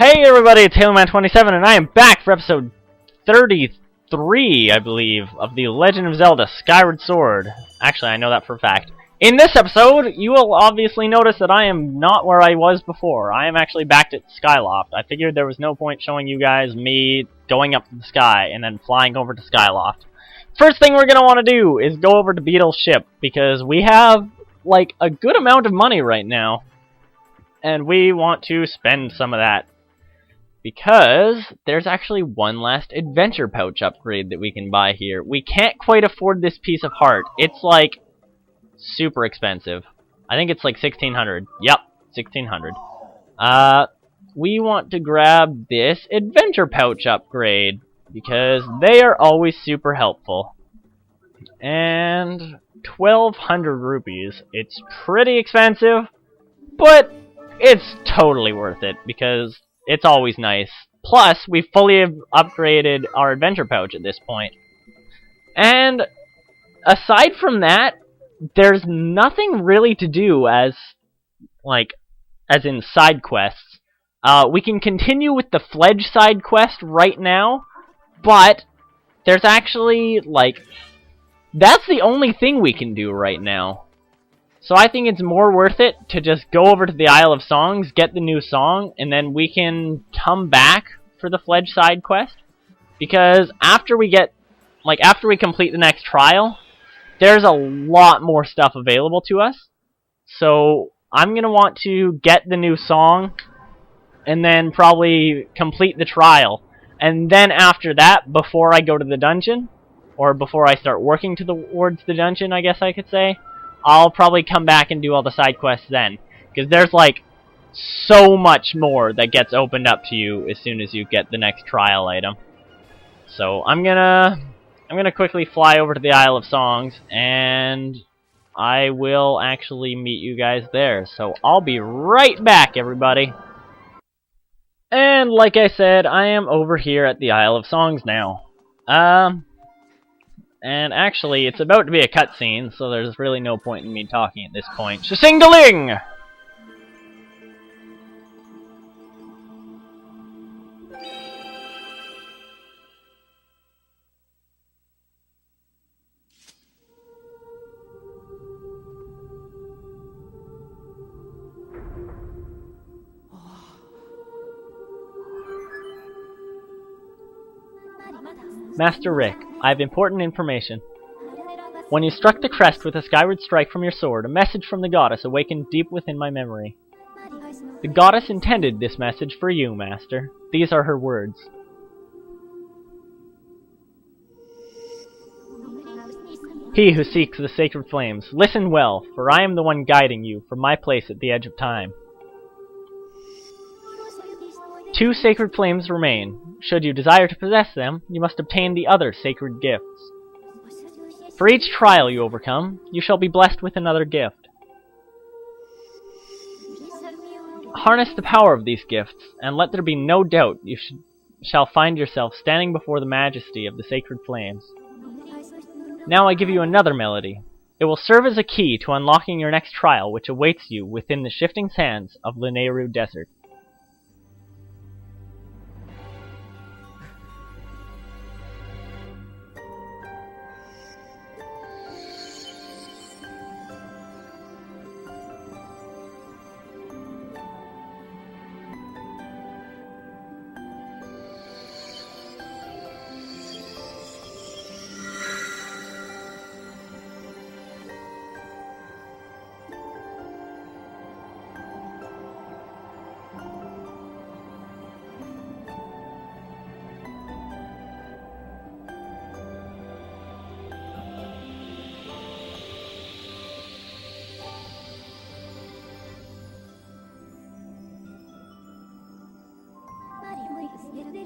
Hey everybody, it's HaloMan27 and I am back for episode 33, I believe, of The Legend of Zelda Skyward Sword. Actually, I know that for a fact. In this episode, you will obviously notice that I am not where I was before. I am actually back at Skyloft. I figured there was no point showing you guys me going up to the sky and then flying over to Skyloft. First thing we're going to want to do is go over to Beetle's ship, because we have, like, a good amount of money right now. And we want to spend some of that. Because there's actually one last adventure pouch upgrade that we can buy here. We can't quite afford this piece of heart. It's like super expensive. I think it's like 1600. Yep, 1600. We want to grab this adventure pouch upgrade because they are always super helpful. And 1200 rupees. It's pretty expensive, but it's totally worth it because it's always nice. Plus, we've fully upgraded our adventure pouch at this point. And aside from that, there's nothing really to do as in side quests. We can continue with the Fledge side quest right now, but there's actually, that's the only thing we can do right now. So I think it's more worth it to just go over to the Isle of Songs, get the new song, and then we can come back for the Fledge side quest. Because after we complete the next trial, there's a lot more stuff available to us. So I'm going to want to get the new song, and then probably complete the trial. And then after that, before I go to the dungeon, or before I start working towards the dungeon, I guess I could say, I'll probably come back and do all the side quests then. Because there's, so much more that gets opened up to you as soon as you get the next trial item. So I'm gonna quickly fly over to the Isle of Songs, and I will actually meet you guys there. So I'll be right back, everybody. And like I said, I am over here at the Isle of Songs now. And actually, it's about to be a cutscene, so there's really no point in me talking at this point. Shasing-da-ling! Master Rick, I have important information. When you struck the crest with a skyward strike from your sword, a message from the goddess awakened deep within my memory. The goddess intended this message for you, Master. These are her words. He who seeks the sacred flames, listen well, for I am the one guiding you from my place at the edge of time. 2 sacred flames remain. Should you desire to possess them, you must obtain the other sacred gifts. For each trial you overcome, you shall be blessed with another gift. Harness the power of these gifts, and let there be no doubt you shall find yourself standing before the majesty of the sacred flames. Now I give you another melody. It will serve as a key to unlocking your next trial, which awaits you within the shifting sands of Lanayru Desert.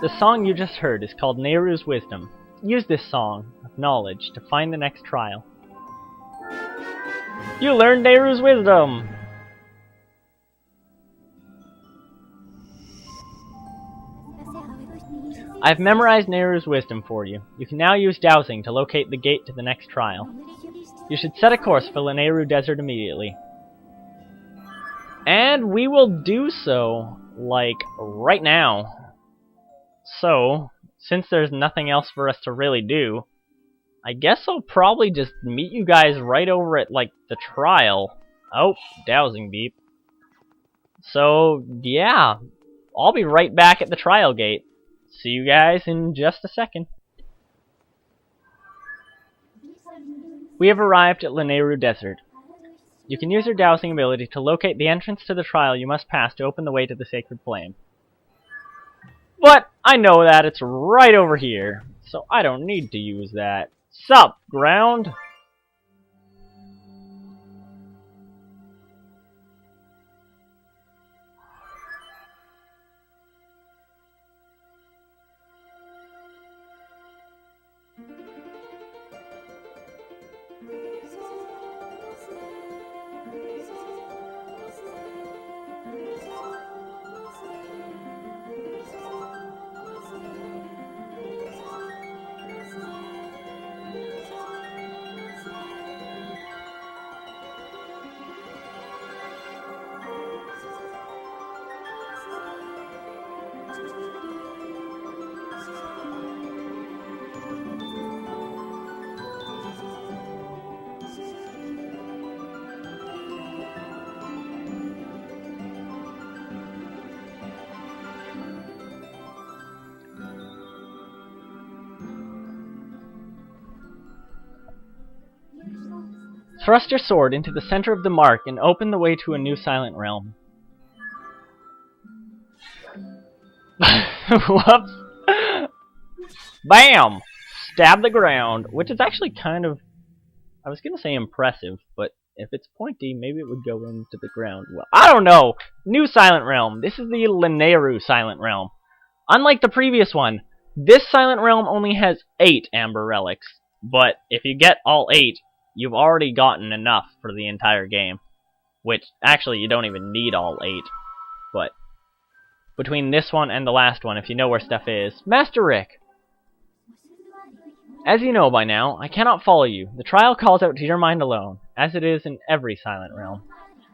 The song you just heard is called Nehru's Wisdom. Use this song of knowledge to find the next trial. You learned Nehru's Wisdom! I've memorized Nehru's Wisdom for you. You can now use dowsing to locate the gate to the next trial. You should set a course for Lanayru Desert immediately. And we will do so, like, right now. So, since there's nothing else for us to really do, I guess I'll probably just meet you guys right over at, like, the trial. Oh, dowsing beep. So, yeah, I'll be right back at the trial gate. See you guys in just a second. We have arrived at Lanayru Desert. You can use your dowsing ability to locate the entrance to the trial you must pass to open the way to the sacred flame. But I know that it's right over here, so I don't need to use that. Sup, ground? Thrust your sword into the center of the mark and open the way to a new silent realm. Whoops! Bam! Stab the ground, which is actually kind of, I was gonna say impressive, but if it's pointy, maybe it would go into the ground. Well, I don't know! New silent realm. This is the Lanayru silent realm. Unlike the previous one, this silent realm only has 8 amber relics, but if you get all 8, you've already gotten enough for the entire game. Which, actually, you don't even need all 8. But, between this one and the last one, if you know where stuff is. Master Rick! As you know by now, I cannot follow you. The trial calls out to your mind alone, as it is in every silent realm.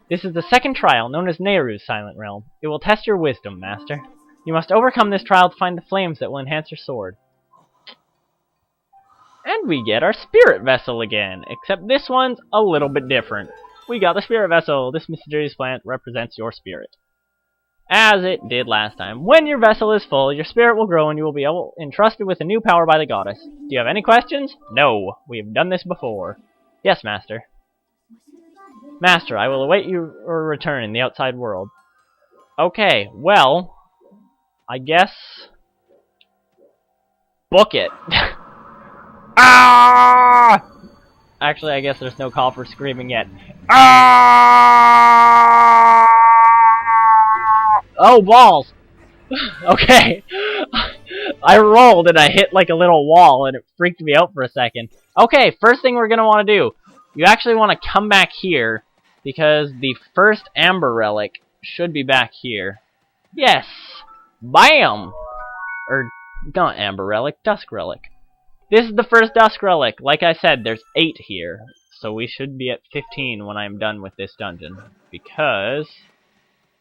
This is the second trial, known as Nehru's silent realm. It will test your wisdom, Master. You must overcome this trial to find the flames that will enhance your sword. And we get our spirit vessel again, except this one's a little bit different. We got the spirit vessel. This mysterious plant represents your spirit. As it did last time. When your vessel is full, your spirit will grow and you will be entrusted with a new power by the goddess. Do you have any questions? No. We have done this before. Yes, Master. Master, I will await your return in the outside world. Okay, well, I guess... book it. Ah! Actually, I guess there's no call for screaming yet. Ah! Oh, balls! Okay. I rolled and I hit like a little wall and it freaked me out for a second. Okay, first thing we're gonna want to do. You actually want to come back here because the first amber relic should be back here. Yes! Bam! Or, not amber relic, dusk relic. This is the first dusk relic. Like I said, there's 8 here. So we should be at 15 when I'm done with this dungeon. Because,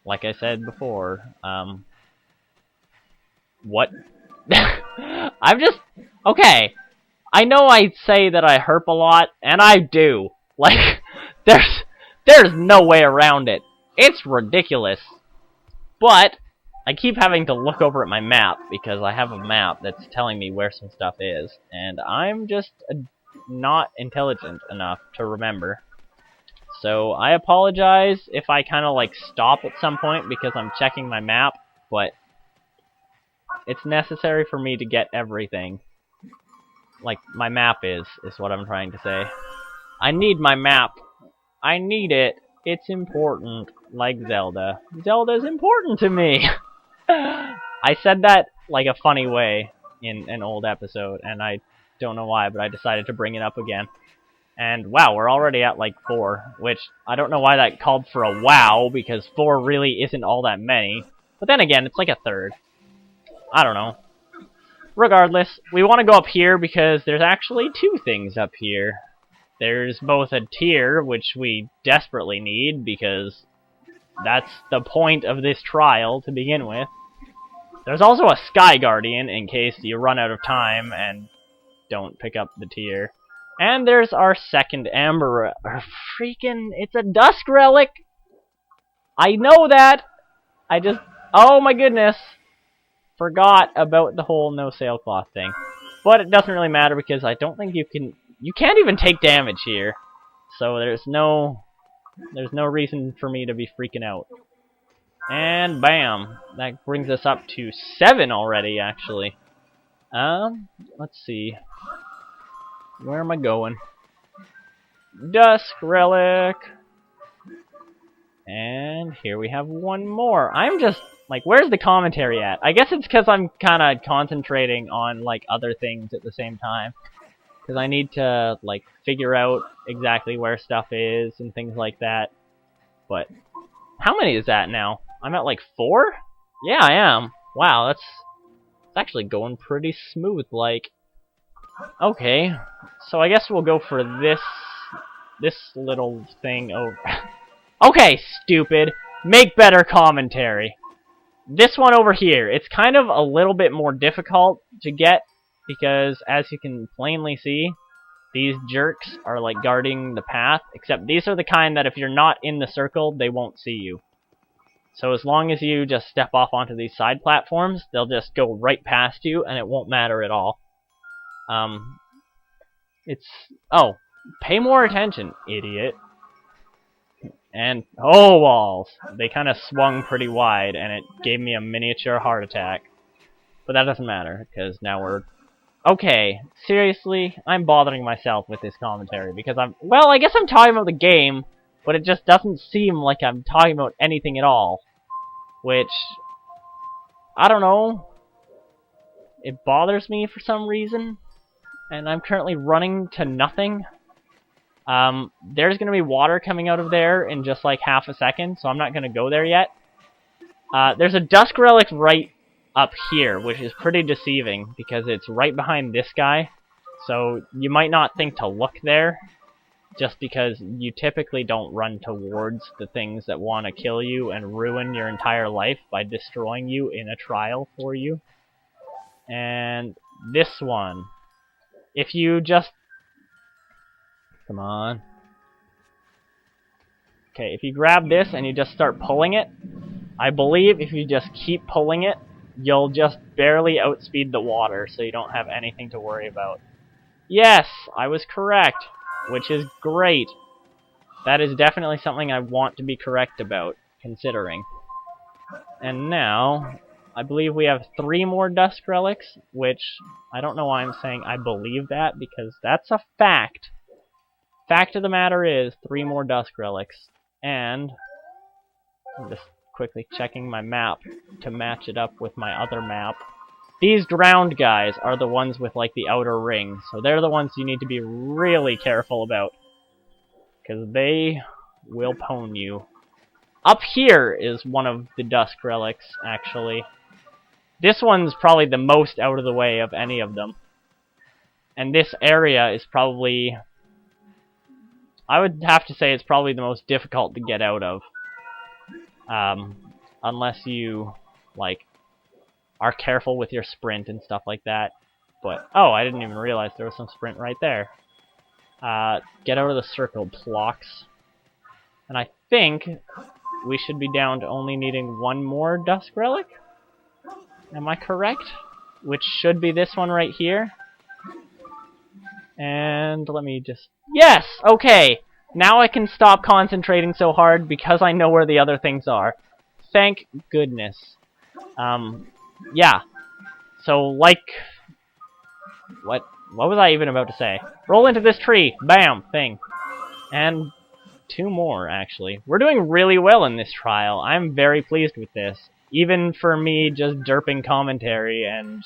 like I said before, what? I'm just... Okay. I know I say that I herp a lot, and I do. Like, there's no way around it. It's ridiculous. But I keep having to look over at my map, because I have a map that's telling me where some stuff is, and I'm just not intelligent enough to remember. So I apologize if I kind of like stop at some point because I'm checking my map, but it's necessary for me to get everything. Like my map is what I'm trying to say. I need my map. I need it. It's important, like Zelda. Zelda's important to me. I said that like a funny way in an old episode, and I don't know why, but I decided to bring it up again. And wow, we're already at like 4, which I don't know why that called for a wow, because 4 really isn't all that many. But then again, it's like a third. I don't know. Regardless, we want to go up here because there's actually 2 things up here. There's both a tier, which we desperately need, because that's the point of this trial to begin with. There's also a Sky Guardian in case you run out of time and don't pick up the tier. And there's our second Amber... Freaking... It's a Dusk Relic! I know that! I just... Oh my goodness! Forgot about the whole no sailcloth thing. But it doesn't really matter because I don't think you can... You can't even take damage here. So there's no reason for me to be freaking out. And bam! That brings us up to 7 already, actually. Let's see. Where am I going? Dusk Relic! And here we have one more. I'm just, like, where's the commentary at? I guess it's because I'm kind of concentrating on, like, other things at the same time. Because I need to, like, figure out exactly where stuff is and things like that. But, how many is that now? I'm at, like, 4? Yeah, I am. Wow, it's actually going pretty smooth, like. Okay, so I guess we'll go for this little thing over. Okay, stupid. Make better commentary. This one over here, it's kind of a little bit more difficult to get because, as you can plainly see, these jerks are like guarding the path, except these are the kind that if you're not in the circle, they won't see you. So as long as you just step off onto these side platforms, they'll just go right past you and it won't matter at all. Oh, pay more attention, idiot. And, oh, walls. They kind of swung pretty wide, and it gave me a miniature heart attack. But that doesn't matter, because now we're... Okay, seriously, I'm bothering myself with this commentary, because well, I guess I'm talking about the game, but it just doesn't seem like I'm talking about anything at all. Which, I don't know. It bothers me for some reason. And I'm currently running to nothing. There's going to be water coming out of there in just like half a second, so I'm not going to go there yet. There's a Dusk Relic right up here, which is pretty deceiving, because it's right behind this guy. So you might not think to look there, just because you typically don't run towards the things that want to kill you and ruin your entire life by destroying you in a trial for you. And this one. If you just... Come on. Okay, if you grab this and you just start pulling it, I believe if you just keep pulling it, you'll just barely outspeed the water, so you don't have anything to worry about. Yes, I was correct, which is great. That is definitely something I want to be correct about, considering. And now... I believe we have 3 more Dusk Relics, which I don't know why I'm saying I believe that, because that's a fact. Fact of the matter is 3 more Dusk Relics. And I'm just quickly checking my map to match it up with my other map. These drowned guys are the ones with like the outer ring, so they're the ones you need to be really careful about, because they will pwn you. Up here is one of the Dusk Relics, actually. This one's probably the most out of the way of any of them. And this area is probably... I would have to say it's probably the most difficult to get out of. Unless you, like, are careful with your sprint and stuff like that. But, oh, I didn't even realize there was some sprint right there. Get out of the circle, Plox. And I think we should be down to only needing 1 more Dusk Relic? Am I correct? Which should be this one right here. And let me just... Yes! Okay! Now I can stop concentrating so hard because I know where the other things are. Thank goodness. Yeah. So, like... What was I even about to say? Roll into this tree! Bam! Thing. And 2 more, actually. We're doing really well in this trial. I'm very pleased with this. Even for me just derping commentary and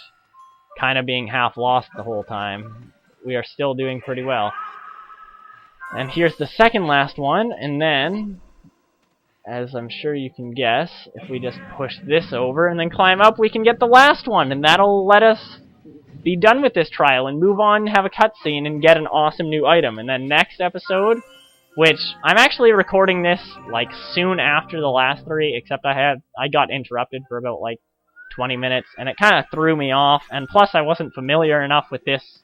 kind of being half lost the whole time, we are still doing pretty well. And here's the second last one, and then, as I'm sure you can guess, if we just push this over and then climb up, we can get the last one, and that'll let us be done with this trial and move on, have a cutscene, and get an awesome new item. And then next episode, which I'm actually recording this like soon after the last 3, except I got interrupted for about like 20 minutes, and it kind of threw me off, and plus I wasn't familiar enough with this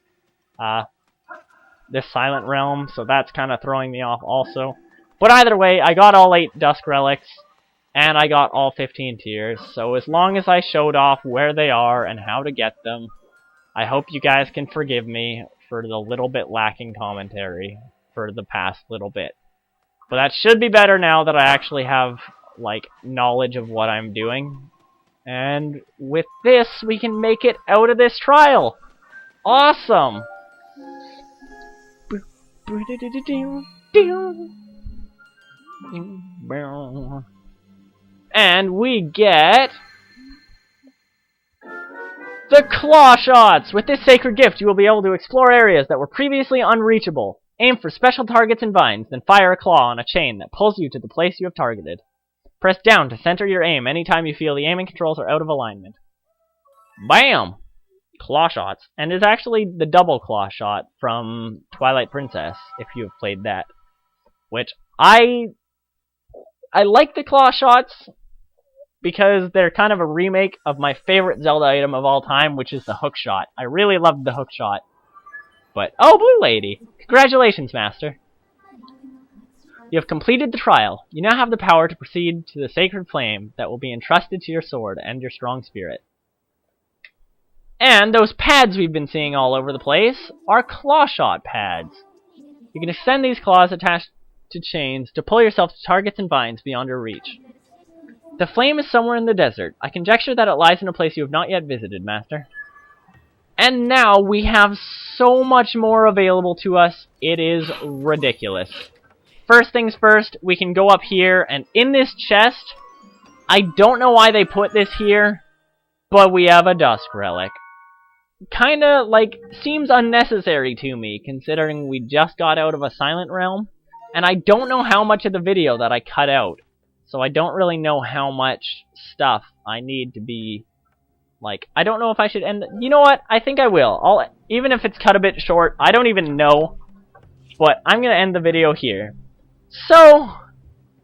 Silent Realm, so that's kind of throwing me off also. But either way, I got all 8 Dusk Relics, and I got all 15 Tears, so as long as I showed off where they are and how to get them, I hope you guys can forgive me for the little bit lacking commentary for the past little bit. But that should be better now that I actually have, like, knowledge of what I'm doing. And with this, we can make it out of this trial! Awesome! And we get the Claw Shots! With this sacred gift, you will be able to explore areas that were previously unreachable. Aim for special targets and vines, then fire a claw on a chain that pulls you to the place you have targeted. Press down to center your aim anytime you feel the aiming controls are out of alignment. Bam! Claw Shots. And it's actually the double claw shot from Twilight Princess, if you have played that. Which, I like the claw shots because they're kind of a remake of my favorite Zelda item of all time, which is the hook shot. I really loved the hook shot. But, oh, Blue Lady! Congratulations, Master! You have completed the trial. You now have the power to proceed to the sacred flame that will be entrusted to your sword and your strong spirit. And those pads we've been seeing all over the place are claw shot pads. You can extend these claws attached to chains to pull yourself to targets and vines beyond your reach. The flame is somewhere in the desert. I conjecture that it lies in a place you have not yet visited, Master. And now we have so much more available to us, it is ridiculous. First things first, we can go up here, and in this chest, I don't know why they put this here, but we have a Dusk Relic. Kinda, like, seems unnecessary to me, considering we just got out of a Silent Realm, and I don't know how much of the video that I cut out, so I don't really know how much stuff I need to be, like, I don't know if I should end... You know what? I think I will. Even if it's cut a bit short, I don't even know, but I'm gonna end the video here. So,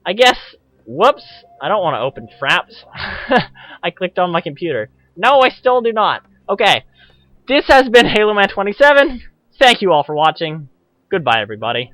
I guess, whoops, I don't want to open Fraps. I clicked on my computer. No, I still do not. Okay, this has been Halo Man 27. Thank you all for watching. Goodbye, everybody.